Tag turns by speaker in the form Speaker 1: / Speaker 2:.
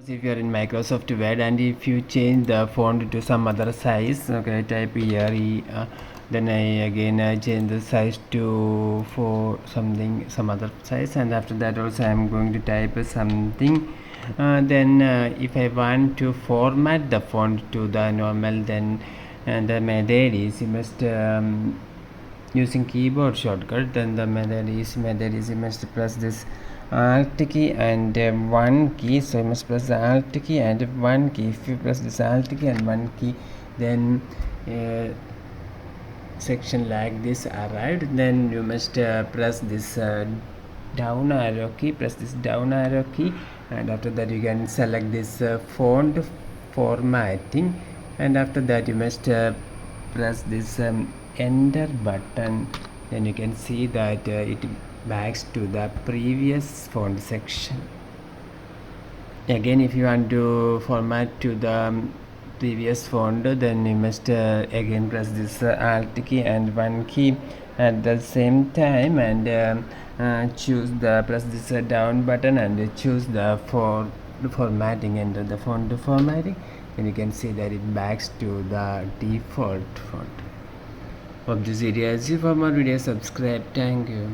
Speaker 1: If you are in Microsoft Word and if you change the font to some other size, okay, type here then I again change the size to for some other size, and after that also I am going to type something. Then if I want to format the font to the normal, then the method is you must using keyboard shortcut. Then the method is you must press this alt key and one key. So you must press the alt key and one key. If you press this alt key and one key, then section like this arrived. Then you must press this down arrow key, and after that you can select this font formatting, and after that you must press this enter button. Then you can see that it backs to the previous font section. Again, if you want to format to the previous font, then you must again press this alt key and one key at the same time, and press this down button and choose the formatting, enter the font formatting, and you can see that it backs to the default font. Hope this video is useful. For more videos, subscribe. Thank you.